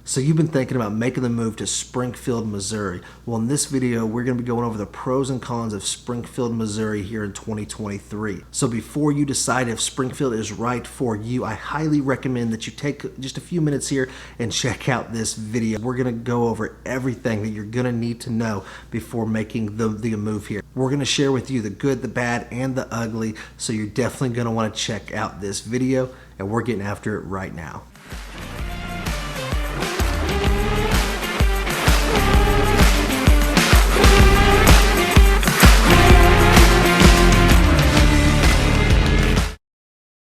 So you've been thinking about making the move to Springfield, Missouri. Well, in this video, we're going to be going over the pros and cons of Springfield, Missouri here in 2023. So before you decide if Springfield is right for you, I highly recommend that you take just a few minutes here and check out this video. We're going to go over everything that you're going to need to know before making the move here. We're going to share with you the good, the bad, and the ugly. So you're definitely going to want to check out this video, and we're getting after it right now.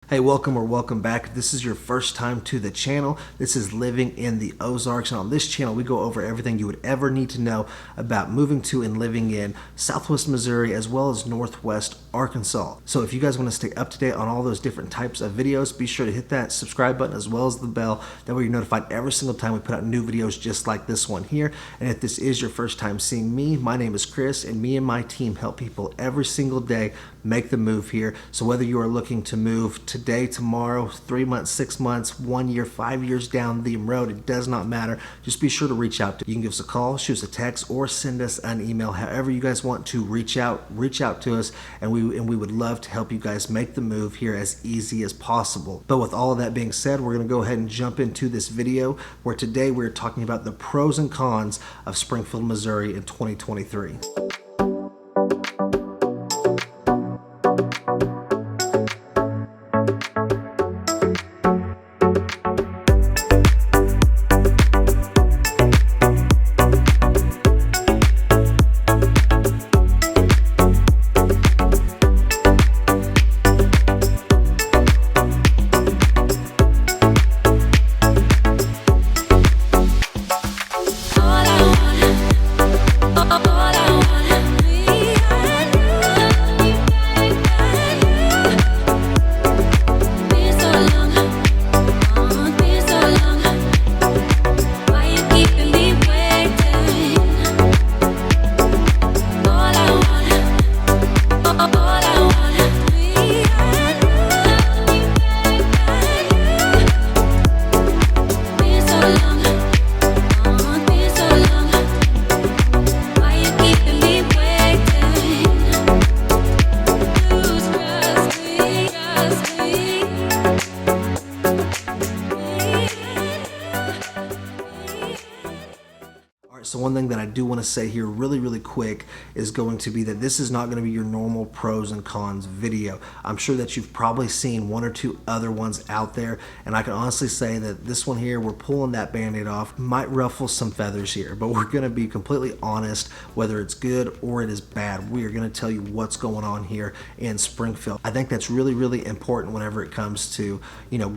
Hey, welcome back. If this is your first time to the channel, this is Living in the Ozarks, and on this channel we go over everything you would ever need to know about moving to and living in Southwest Missouri as well as Northwest Arkansas. So if you guys want to stay up to date on all those different types of videos, be sure to hit that subscribe button as well as the bell. That way you're notified every single time we put out new videos just like this one here. And if this is your first time seeing me, my name is Chris, and me and my team help people every single day make the move here. So whether you are looking to move today, tomorrow, 3 months, 6 months, 1 year, 5 years down the road, it does not matter. Just be sure to reach out. You can give us a call, shoot us a text, or send us an email. However you guys want to reach out to us, and we would love to help you guys make the move here as easy as possible. But with all of that being said, we're going to go ahead and jump into this video where today we're talking about the pros and cons of Springfield, Missouri in 2023. So one thing that I do want to say here really quick is going to be that this is not going to be your normal pros and cons video. I'm sure that you've probably seen one or two other ones out there, and I can honestly say that this one here, we're pulling that band-aid off, might ruffle some feathers here, but we're going to be completely honest whether it's good or it is bad. We are going to tell you what's going on here in Springfield. I think that's really important whenever it comes to,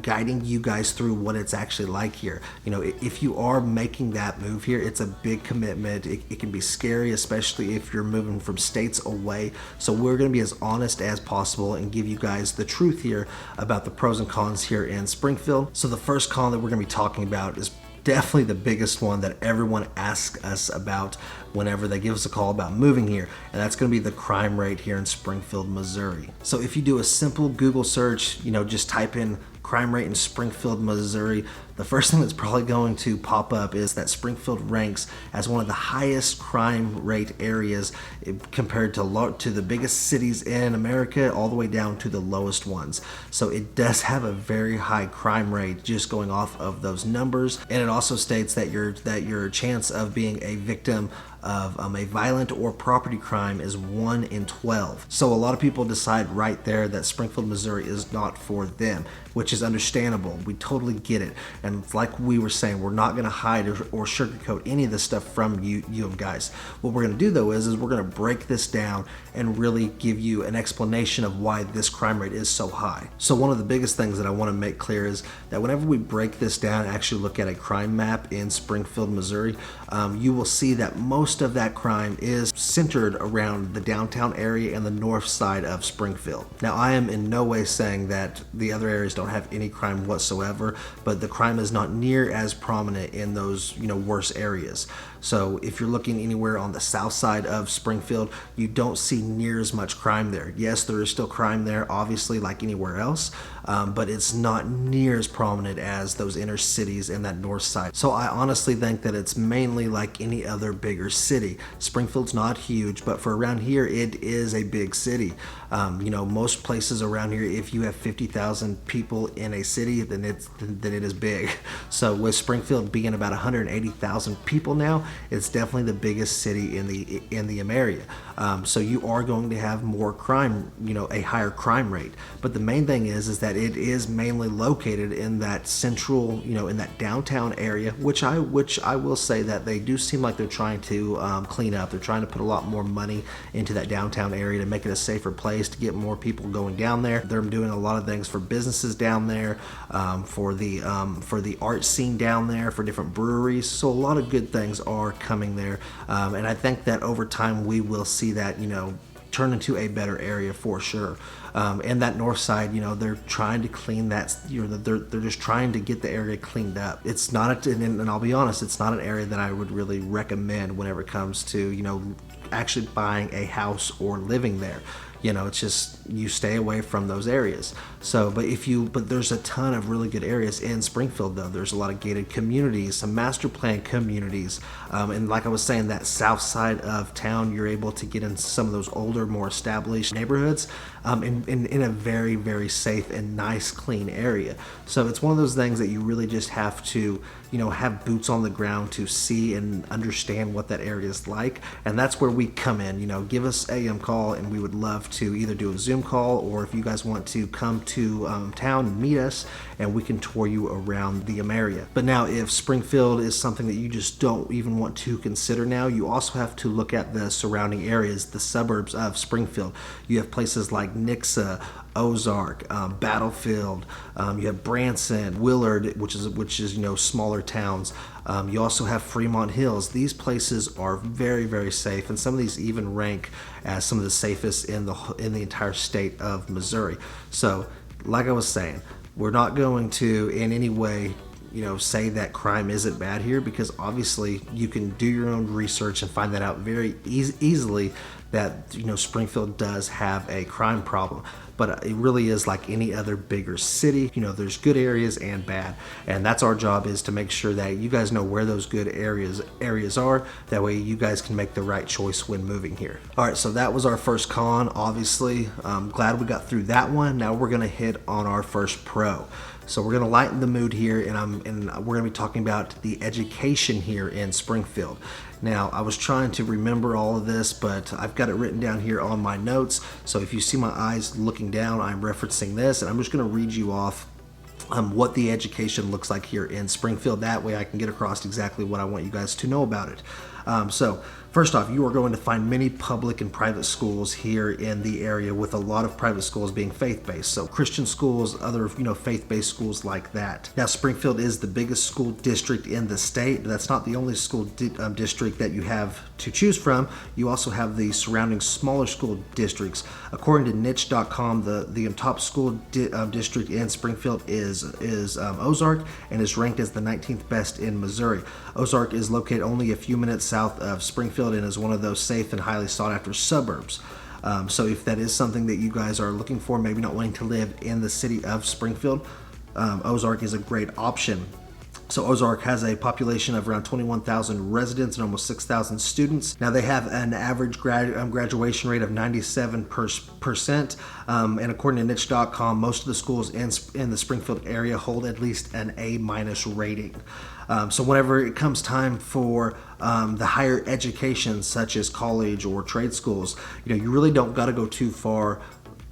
guiding you guys through what it's actually like here. If you are making that move here, it's a big commitment. It can be scary, especially if you're moving from states away. So we're going to be as honest as possible and give you guys the truth here about the pros and cons here in Springfield. So the first con that we're going to be talking about is definitely the biggest one that everyone asks us about whenever they give us a call about moving here, and that's going to be the crime rate here in Springfield, Missouri. So if you do a simple Google search, just type in crime rate in Springfield, Missouri, the first thing that's probably going to pop up is that Springfield ranks as one of the highest crime rate areas compared to the biggest cities in America all the way down to the lowest ones. So it does have a very high crime rate just going off of those numbers, and it also states that your chance of being a victim of a violent or property crime is 1 in 12. So a lot of people decide right there that Springfield, Missouri is not for them, which is understandable. We totally get it. And like we were saying, we're not going to hide or sugarcoat any of this stuff from you guys. What we're going to do though is we're going to break this down and really give you an explanation of why this crime rate is so high. So one of the biggest things that I want to make clear is that whenever we break this down and actually look at a crime map in Springfield, Missouri, you will see that most most of that crime is centered around the downtown area and the north side of Springfield. Now, I am in no way saying that the other areas don't have any crime whatsoever, but the crime is not near as prominent in those, worse areas. So if you're looking anywhere on the south side of Springfield, you don't see near as much crime there. Yes, there is still crime there, obviously, like anywhere else, but it's not near as prominent as those inner cities in that north side. So I honestly think that it's mainly like any other bigger city. Springfield's not huge, but for around here, it is a big city. Most places around here, if you have 50,000 people in a city, then it is big. So with Springfield being about 180,000 people now, it's definitely the biggest city in the area. So you are going to have more crime, a higher crime rate. But the main thing is that it is mainly located in that central, in that downtown area, which I will say that they do seem like they're trying to clean up. They're trying to put a lot more money into that downtown area to make it a safer place, to get more people going down there. They're doing a lot of things for businesses down there, for the art scene down there, for different breweries. So a lot of good things are coming there, and I think that over time we will see that turn into a better area for sure. And that north side, they're trying to clean that. They're just trying to get the area cleaned up. It's not, and I'll be honest, it's not an area that I would really recommend whenever it comes to actually buying a house or living there. It's just, you stay away from those areas. So, but there's a ton of really good areas in Springfield though. There's a lot of gated communities, some master plan communities. And like I was saying, that south side of town, you're able to get into some of those older, more established neighborhoods in a very, very safe and nice, clean area. So it's one of those things that you really just have to, have boots on the ground to see and understand what that area is like. And that's where we come in. Give us a call, and we would love to either do a Zoom call, or if you guys want to come to town and meet us, and we can tour you around the area. But now, if Springfield is something that you just don't even want to consider now, you also have to look at the surrounding areas, the suburbs of Springfield. You have places like Nixa, Ozark, Battlefield. You have Branson, Willard, which is smaller towns. You also have Fremont Hills. These places are very, very safe, and some of these even rank as some of the safest in the entire state of Missouri. So, like I was saying, we're not going to in any way say that crime isn't bad here, because obviously you can do your own research and find that out very easily that Springfield does have a crime problem. But it really is like any other bigger city. There's good areas and bad, and that's our job, is to make sure that you guys know where those good areas are. That way you guys can make the right choice when moving here. All right, so that was our first con. Obviously, I'm glad we got through that one. Now we're gonna hit on our first pro. So we're gonna lighten the mood here, and we're gonna be talking about the education here in Springfield. Now, I was trying to remember all of this, but I've got it written down here on my notes. So if you see my eyes looking down, I'm referencing this, and I'm just gonna read you off what the education looks like here in Springfield. That way I can get across exactly what I want you guys to know about it. So first off, you are going to find many public and private schools here in the area, with a lot of private schools being faith-based. So Christian schools, other faith-based schools like that. Now, Springfield is the biggest school district in the state, but that's not the only school district that you have to choose from. You also have the surrounding smaller school districts. According to niche.com, the top school district in Springfield is Ozark, and is ranked as the 19th best in Missouri. Ozark is located only a few minutes south of Springfield and is one of those safe and highly sought after suburbs. So if that is something that you guys are looking for, maybe not wanting to live in the city of Springfield, Ozark is a great option. So Ozark has a population of around 21,000 residents and almost 6,000 students. Now they have an average graduation rate of 97%. And according to niche.com, most of the schools in the Springfield area hold at least an A- rating. So whenever it comes time for the higher education, such as college or trade schools, you really don't got to go too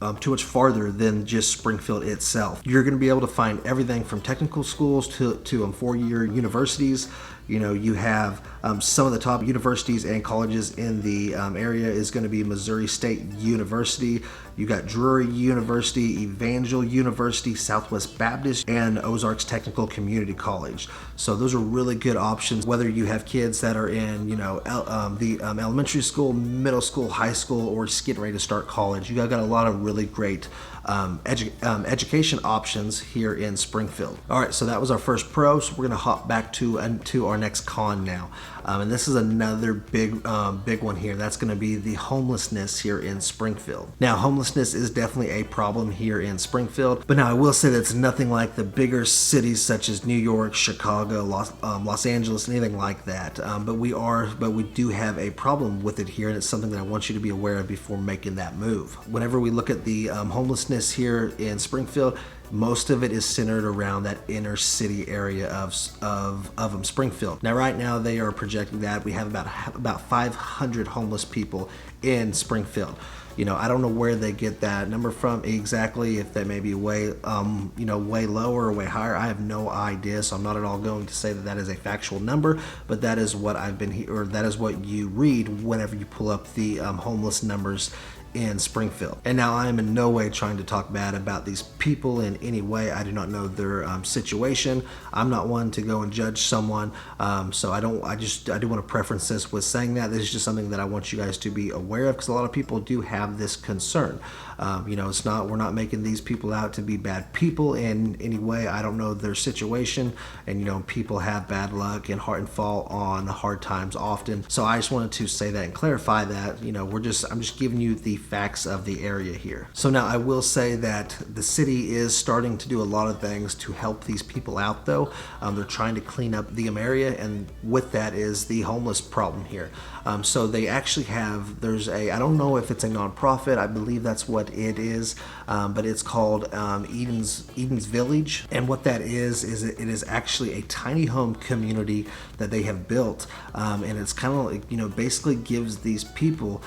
much farther than just Springfield itself. You're going to be able to find everything from technical schools to 4-year universities. You have some of the top universities and colleges in the area is going to be Missouri State University. You got Drury University, Evangel University, Southwest Baptist, and Ozarks Technical Community College. So those are really good options, whether you have kids that are in, elementary school, middle school, high school, or just getting ready to start college. You got a lot of really great education options here in Springfield. All right, so that was our first pro. So we're going to hop back to our next con now, and this is another big one here. That's going to be the homelessness here in Springfield. Now, homelessness is definitely a problem here in Springfield, but now I will say that it's nothing like the bigger cities such as New York, Chicago, Los Angeles, anything like that. But we do have a problem with it here, and it's something that I want you to be aware of before making that move. Whenever we look at the homelessness here in Springfield, most of it is centered around that inner city area of Springfield. Now, right now, they are projecting that we have about 500 homeless people in Springfield. I don't know where they get that number from exactly, if that may be way lower or way higher. I have no idea, so I'm not at all going to say that is a factual number, but that is what that is what you read whenever you pull up the homeless numbers in Springfield. And now I am in no way trying to talk bad about these people in any way. I do not know their situation. I'm not one to go and judge someone. So I do want to preference this with saying that this is just something that I want you guys to be aware of, because a lot of people do have this concern. We're not making these people out to be bad people in any way. I don't know their situation, and people have bad luck and fall on hard times often. So I just wanted to say that and clarify that. I'm just giving you the facts of the area here. So now I will say that the city is starting to do a lot of things to help these people out, though. They're trying to clean up the area, and with that is the homeless problem here. So they actually have, I don't know if it's a nonprofit, I believe that's what it is, but it's called Eden's Village. And what that is it is actually a tiny home community that they have built, and it's kind of like, basically gives these people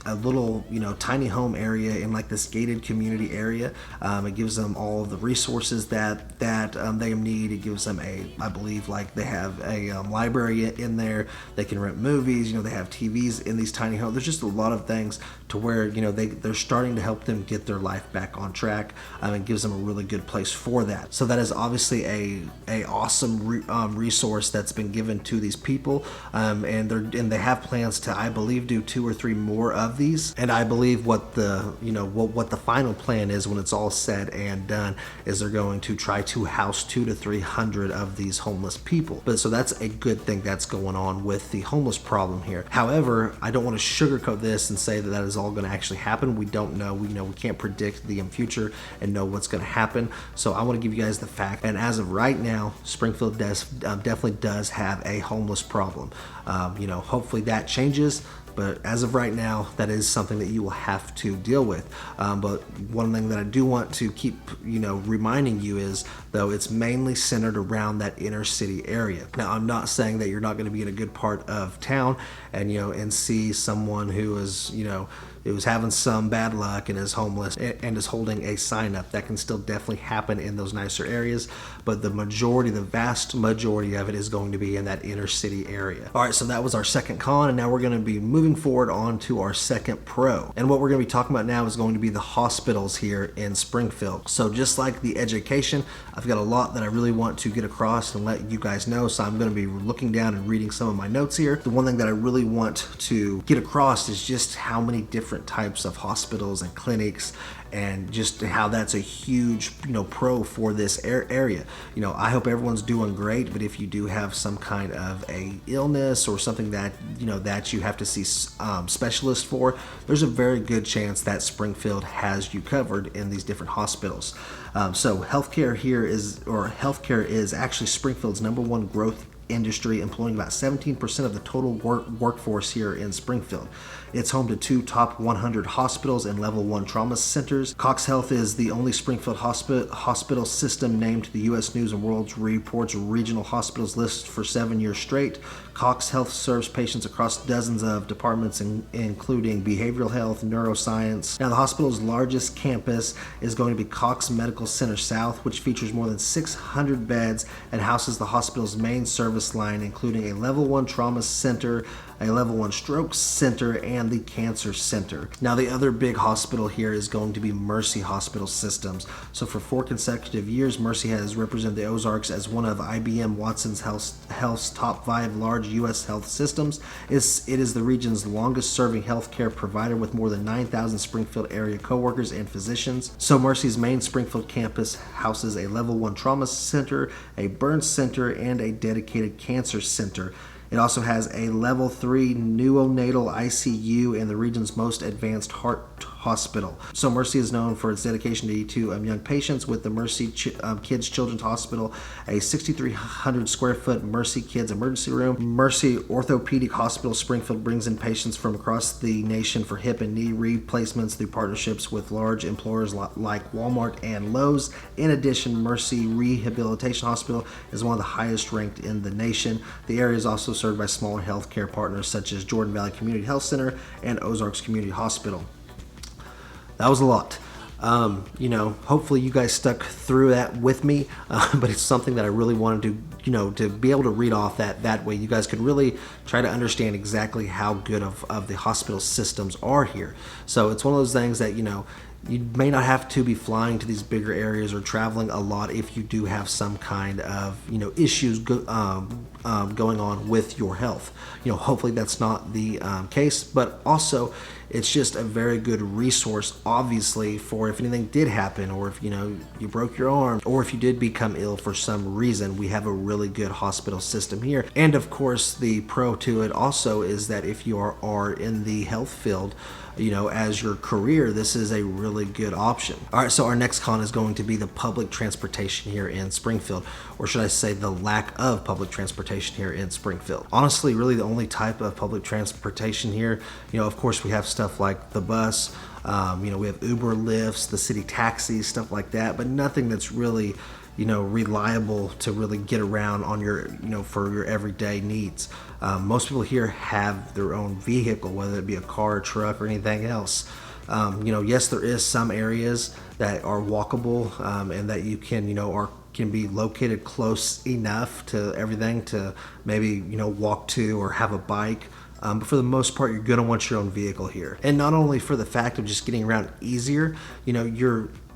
a little, tiny home area in like this gated community area. It gives them all of the resources that they need. It gives them I believe like they have a library in there. They can rent movies. They have TVs in these tiny homes. There's just a lot of things to where they're starting to help them get their life back on track. And gives them a really good place for that. So that is obviously a awesome resource that's been given to these people, and they have plans to, I believe, do 2 or 3 more of these. And I believe what the final plan is when it's all said and done is they're going to try to house 200 to 300 of these homeless people. But so that's a good thing that's going on with the homeless problem here. However, I don't want to sugarcoat this and say that is all going to actually happen. We don't know. We can't predict the future and know what's going to happen. So I want to give you guys the fact. And as of right now, Springfield definitely does have a homeless problem. Hopefully that changes. But as of right now, that is something that you will have to deal with. But one thing that I do want to keep, reminding you is, though, it's mainly centered around that inner city area. Now, I'm not saying that you're not going to be in a good part of town and see someone who is, who's having some bad luck and is homeless and is holding a sign up. That can still definitely happen in those nicer areas, but the vast majority of it is going to be in that inner city area. All right, so that was our second con, and now we're going to be moving forward on to our second pro. And what we're going to be talking about now is going to be the hospitals here in Springfield. So just like the education, I've got a lot that I really want to get across and let you guys know, so I'm going to be looking down and reading some of my notes here. The one thing that I really want to get across is just how many different types of hospitals and clinics, and just how that's a huge pro for this area. I hope everyone's doing great, but if you do have some kind of a illness or something that that you have to see specialists for, there's a very good chance that Springfield has you covered in these different hospitals. So healthcare is actually Springfield's #1 growth industry, employing about 17% of the total workforce here in Springfield. It's home to 2 top 100 hospitals and level 1 trauma centers. Cox Health is the only Springfield hospital system named to the U.S. News and World Report's regional hospitals list for 7 years straight. Cox Health serves patients across dozens of departments, including behavioral health, neuroscience. Now, the hospital's largest campus is going to be Cox Medical Center South, which features more than 600 beds and houses the hospital's main service service line, including a level 1 trauma center, a level 1 stroke center, and the cancer center. Now, the other big hospital here is going to be Mercy Hospital Systems. So for 4 consecutive years, Mercy has represented the Ozarks as one of IBM Watson's Health's top 5 large U.S. health systems. It is the region's longest serving healthcare provider with more than 9,000 Springfield area coworkers and physicians. So Mercy's main Springfield campus houses a level 1 trauma center, a burn center, and a dedicated cancer center. It also has a level 3 neonatal ICU and the region's most advanced heart hospital. So Mercy is known for its dedication to young patients with the Mercy Kids Children's Hospital, a 6,300 square foot Mercy Kids emergency room. Mercy Orthopedic Hospital Springfield brings in patients from across the nation for hip and knee replacements through partnerships with large employers like Walmart and Lowe's. In addition, Mercy Rehabilitation Hospital is one of the highest ranked in the nation. The area is also served by smaller healthcare partners such as Jordan Valley Community Health Center and Ozarks Community Hospital. That was a lot. Hopefully you guys stuck through that with me, but it's something that I really wanted to be able to read off that way you guys could really try to understand exactly how good of the hospital systems are here. So it's one of those things that, you may not have to be flying to these bigger areas or traveling a lot if you do have some kind of, issues going on with your health. Hopefully that's not the case, but also it's just a very good resource, obviously, for if anything did happen, or if, you broke your arm, or if you did become ill for some reason. We have a really good hospital system here. And of course, the pro to it also is that if you are in the health field, as your career, this is a really good option. All right, so our next con is going to be the public transportation here in Springfield, or should I say the lack of public transportation here in Springfield. Honestly, really the only type of public transportation here, of course we have stuff like the bus, we have Uber, Lyfts, the city taxis, stuff like that, but nothing that's really reliable to really get around on your, for your everyday needs. Most people here have their own vehicle, whether it be a car, truck, or anything else. Yes, there is some areas that are walkable, and that you can, can be located close enough to everything to maybe, walk to or have a bike. But for the most part, you're going to want your own vehicle here. And not only for the fact of just getting around easier,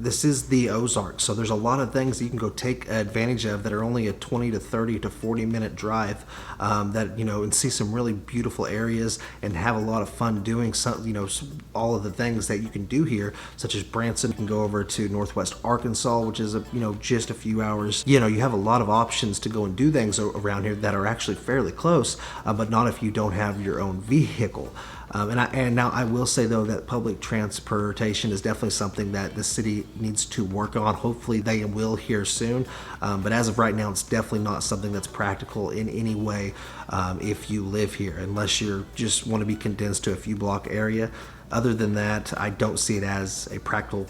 this is the Ozarks, so there's a lot of things that you can go take advantage of that are only a 20 to 30 to 40 minute drive, and see some really beautiful areas and have a lot of fun doing some, all of the things that you can do here, such as Branson. You can go over to Northwest Arkansas, which is just a few hours. You have a lot of options to go and do things around here that are actually fairly close, but not if you don't have your own vehicle. And now I will say, though, that public transportation is definitely something that the city needs to work on. Hopefully they will here soon. But as of right now, it's definitely not something that's practical in any way if you live here, unless you just want to be condensed to a few block area. Other than that, I don't see it as a practical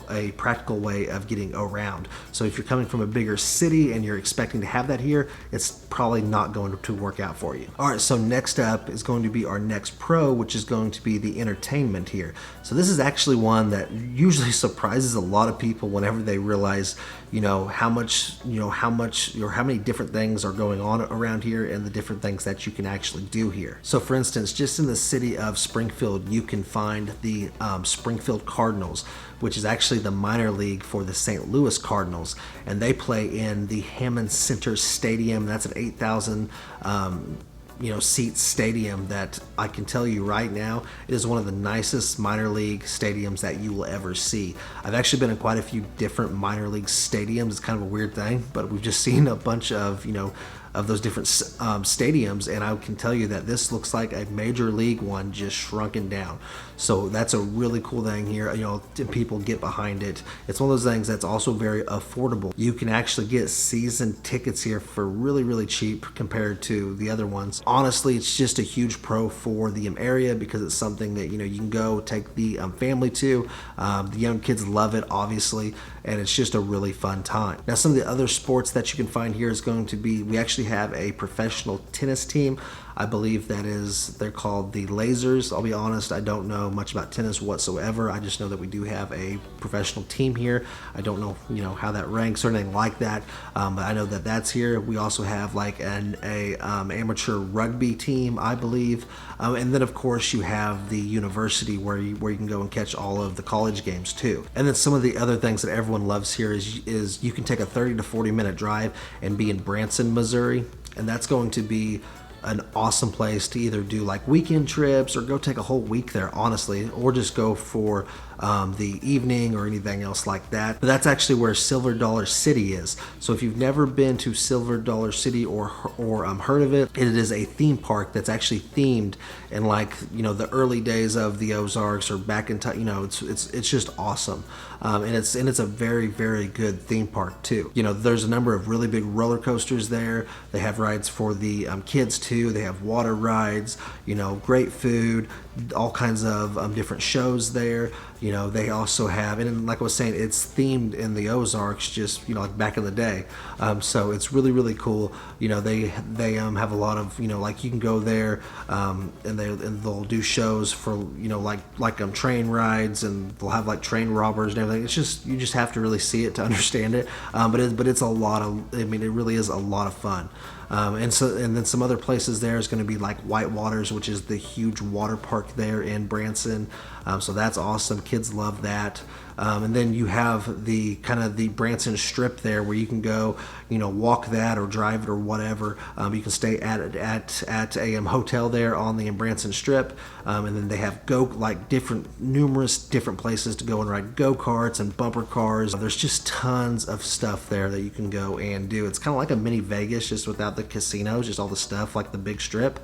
way of getting around. So if you're coming from a bigger city and you're expecting to have that here, it's probably not going to work out for you. All right, so next up is going to be our next pro, which is going to be the entertainment here. So this is actually one that usually surprises a lot of people whenever they realize, how many different things are going on around here and the different things that you can actually do here. So for instance, just in the city of Springfield, you can find the Springfield Cardinals, which is actually the minor league for the St. Louis Cardinals, and they play in the Hammond Center Stadium. That's an 8,000 seat stadium that I can tell you right now, it is one of the nicest minor league stadiums that you will ever see. I've actually been in quite a few different minor league stadiums. It's kind of a weird thing, but we've just seen a bunch of of those different stadiums, and I can tell you that this looks like a major league one just shrunken down. So that's a really cool thing here. People get behind it. It's one of those things that's also very affordable. You can actually get season tickets here for really, really cheap compared to the other ones. Honestly, it's just a huge pro for the area because it's something that you can go take the family to. The young kids love it, obviously, and it's just a really fun time. Now, some of the other sports that you can find here is going to be, we actually actually have a professional tennis team. I believe they're called the Lasers. I'll be honest, I don't know much about tennis whatsoever. I just know that we do have a professional team here. I don't know, how that ranks or anything like that, but I know that that's here. We also have like an amateur rugby team, I believe, and then of course you have the university where you can go and catch all of the college games too. And then some of the other things that everyone loves here is you can take a 30 to 40 minute drive and be in Branson, Missouri, and that's going to be an awesome place to either do like weekend trips or go take a whole week there, honestly, or just go for the evening or anything else like that. But that's actually where Silver Dollar City is. So if you've never been to Silver Dollar City or heard of it, it is a theme park that's actually themed in like the early days of the Ozarks or back in time. It's just awesome, and it's a very, very good theme park too. There's a number of really big roller coasters there. They have rides for the kids too. They have water rides. Great food, all kinds of different shows there. They also have, and like I was saying, it's themed in the Ozarks, just like back in the day. So it's really, really cool. They have a lot of like you can go there, and they'll do shows for like train rides, and they'll have like train robbers and everything. It's just you just have to really see it to understand it. But it's a lot of, it really is a lot of fun. And then some other places there is going to be like White Waters, which is the huge water park there in Branson. So that's awesome. Kids love that. And then you have the kind of the Branson Strip there where you can go, walk that or drive it or whatever. You can stay at a hotel there on the Branson Strip. And then they have numerous different places to go and ride go-karts and bumper cars. There's just tons of stuff there that you can go and do. It's kind of like a mini Vegas, just without the casinos, just all the stuff like the big strip.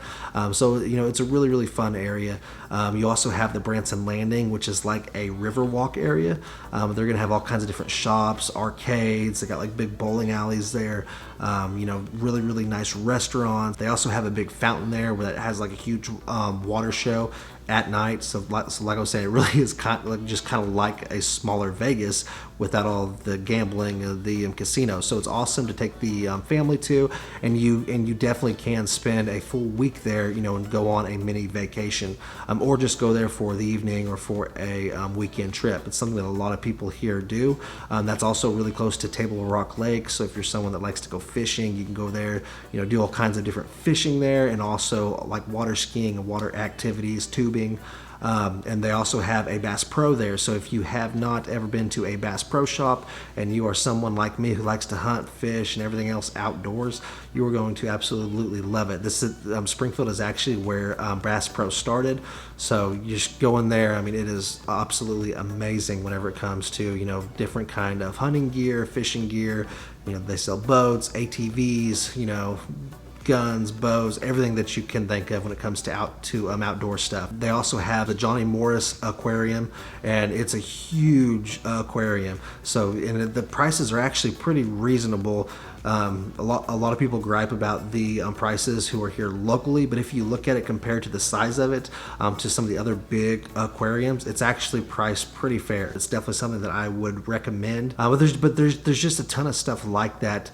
So it's a really, really fun area. You also have the Branson Landing, which is like a river walk area. They're going to have all kinds of different shops, arcades. They got like big bowling alleys there. Really, really nice restaurants. They also have a big fountain there that has like a huge water show at night. So like I was saying, it really is kind of like a smaller Vegas without all the gambling of the casino. So it's awesome to take the family to, and you definitely can spend a full week there, and go on a mini vacation, or just go there for the evening or for a weekend trip. It's something that a lot of people here do. That's also really close to Table Rock Lake. So if you're someone that likes to go fishing, you can go there, do all kinds of different fishing there, and also like water skiing and water activities, tubing. And they also have a Bass Pro there. So if you have not ever been to a Bass Pro shop and you are someone like me who likes to hunt, fish, and everything else outdoors, you are going to absolutely love it. This is Springfield is actually where Bass Pro started. So you just go in there. It is absolutely amazing whenever it comes to different kind of hunting gear, fishing gear. They sell boats, ATVs, guns, bows, everything that you can think of when it comes to outdoor stuff. They also have the Johnny Morris Aquarium, and it's a huge aquarium. So, and the prices are actually pretty reasonable. A lot of people gripe about the prices who are here locally, but if you look at it compared to the size of it, to some of the other big aquariums, it's actually priced pretty fair. It's definitely something that I would recommend. But there's just a ton of stuff like that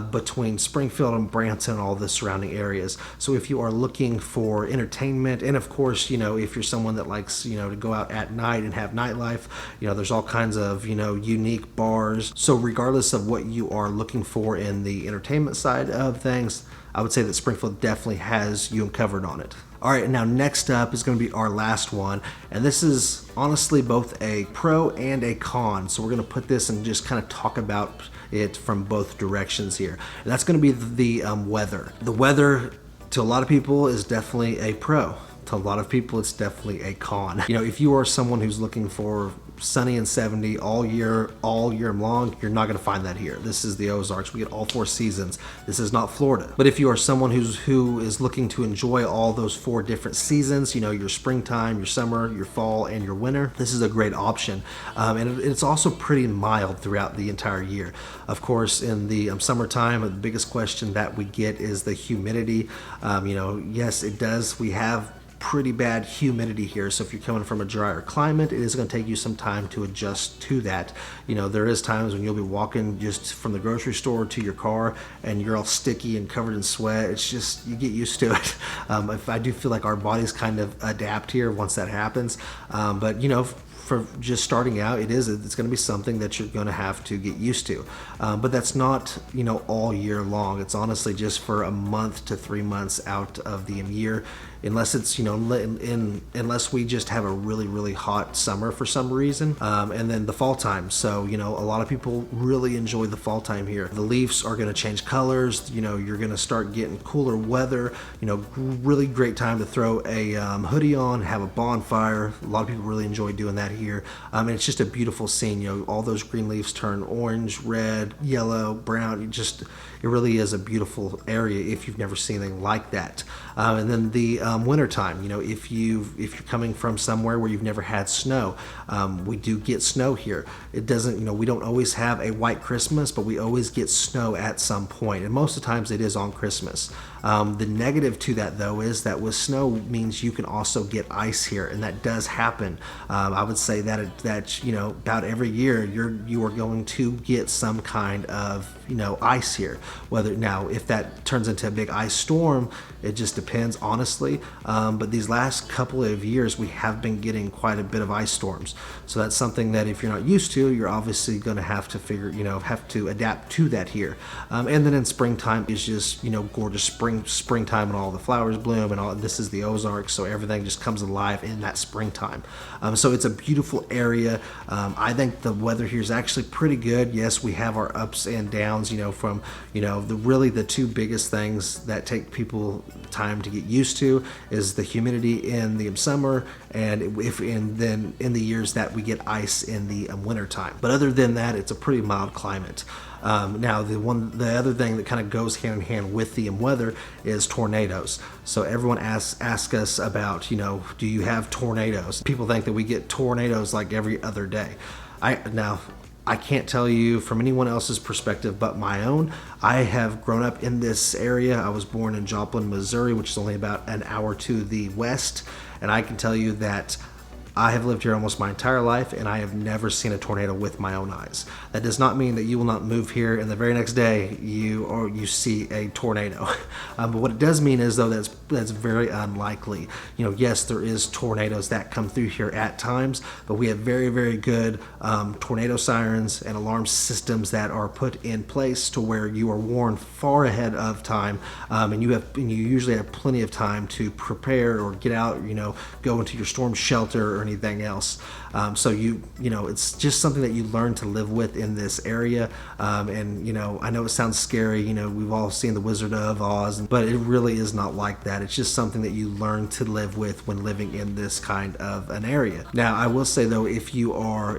between Springfield and Branson and all the surrounding areas. So if you are looking for entertainment, and of course, if you're someone that likes to go out at night and have nightlife, there's all kinds of unique bars. So regardless of what you are looking for in the entertainment side of things, I would say that Springfield definitely has you covered on it. All right, now next up is going to be our last one, and this is honestly both a pro and a con. So we're going to put this and just kind of talk about it from both directions here. And that's going to be the weather. The weather to a lot of people is definitely a pro. To a lot of people, it's definitely a con. If you are someone who's looking for sunny and 70 all year long, you're not going to find that here. This is the Ozarks. We get all 4 seasons. This is not Florida. But if you are someone who is looking to enjoy all those 4 different seasons, your springtime, your summer, your fall, and your winter, this is a great option. And it's also pretty mild throughout the entire year. Of course, in the summertime, the biggest question that we get is the humidity. Yes, it does. We have pretty bad humidity here. So if you're coming from a drier climate, it is going to take you some time to adjust to that. You know, there is times when you'll be walking just from the grocery store to your car and you're all sticky and covered in sweat. It's just, you get used to it. If I do feel like our bodies kind of adapt here once that happens. But you know, for just starting out, it's going to be something that you're going to have to get used to. But that's not, you know, all year long. It's honestly just for a month to 3 months out of the year, unless it's, you know, unless we just have a really, really hot summer for some reason. And then the fall time. So, you know, a lot of people really enjoy the fall time here. The leaves are going to change colors. You know, you're going to start getting cooler weather. You know, really great time to throw a hoodie on, have a bonfire. A lot of people really enjoy doing that here. And it's just a beautiful scene. You know, all those green leaves turn orange, red, yellow, brown. It really is a beautiful area if you've never seen anything like that. And then the winter time, you know, if you're coming from somewhere where you've never had snow, we do get snow here. It doesn't, you know, we don't always have a white Christmas, but we always get snow at some point, and most of the times it is on Christmas. The negative to that, though, is that with snow means you can also get ice here, and that does happen. I would say that you know, about every year you are going to get some kind of, you know, ice here. Whether now, if that turns into a big ice storm, it just depends, honestly. But these last couple of years, we have been getting quite a bit of ice storms. So that's something that if you're not used to, you're obviously going to have to adapt to that here. And then in springtime is just, you know, gorgeous springtime when all the flowers bloom and all. This is the Ozarks, so everything just comes alive in that springtime. So it's a beautiful area. I think the weather here is actually pretty good. Yes, we have our ups and downs, you know, from, you know, the two biggest things that take people time to get used to is the humidity in the summer, and then in the years that we get ice in the winter time. But other than that, it's a pretty mild climate. Now, the other thing that kind of goes hand in hand with the weather is tornadoes. So everyone asks us about, you know, do you have tornadoes? People think that we get tornadoes like every other day. I can't tell you from anyone else's perspective but my own. I have grown up in this area. I was born in Joplin, Missouri, which is only about an hour to the west, and I can tell you that I have lived here almost my entire life, and I have never seen a tornado with my own eyes. That does not mean that you will not move here and the very next day you see a tornado. But what it does mean is, though, that's very unlikely. You know, yes, there is tornadoes that come through here at times, but we have very, very good tornado sirens and alarm systems that are put in place to where you are warned far ahead of time, and you usually have plenty of time to prepare or get out, you know, go into your storm shelter or anything else. So you know, it's just something that you learn to live with in this area. And you know, I know it sounds scary. You know, we've all seen The Wizard of Oz, but it really is not like that. It's just something that you learn to live with when living in this kind of an area. Now, I will say though, if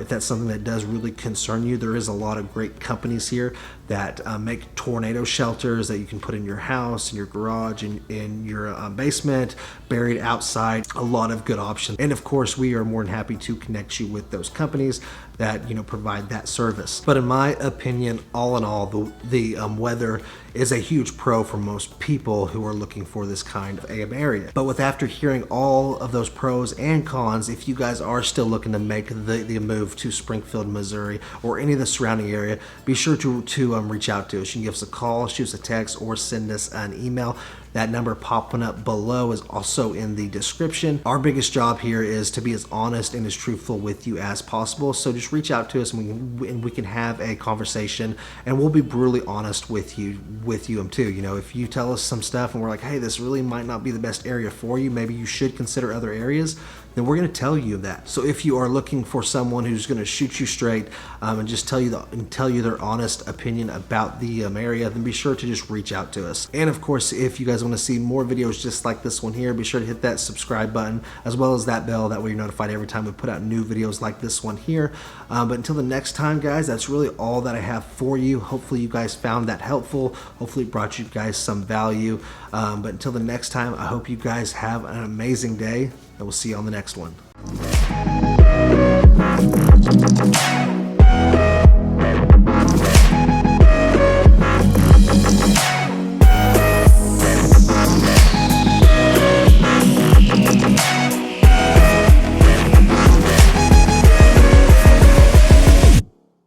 that's something that does really concern you, there is a lot of great companies here that make tornado shelters that you can put in your house, in your garage, in your basement, buried outside. A lot of good options. And of course, we are more than happy to connect you with those companies that, you know, provide that service. But in my opinion, all in all, the weather is a huge pro for most people who are looking for this kind of area. But after hearing all of those pros and cons, if you guys are still looking to make the move to Springfield, Missouri, or any of the surrounding area, be sure to reach out to us. You can give us a call, shoot us a text, or send us an email. That number popping up below is also in the description. Our biggest job here is to be as honest and as truthful with you as possible. So just reach out to us and we can have a conversation, and we'll be brutally honest with you too. You know, if you tell us some stuff and we're like, hey, this really might not be the best area for you, maybe you should consider other areas, then we're going to tell you that. So if you are looking for someone who's going to shoot you straight and just tell you their honest opinion about the area, then be sure to just reach out to us. And of course, if you guys want to see more videos just like this one here, be sure to hit that subscribe button as well as that bell. That way you're notified every time we put out new videos like this one here. But until the next time, guys, that's really all that I have for you. Hopefully you guys found that helpful. Hopefully it brought you guys some value. But until the next time, I hope you guys have an amazing day, and we'll see you on the next one.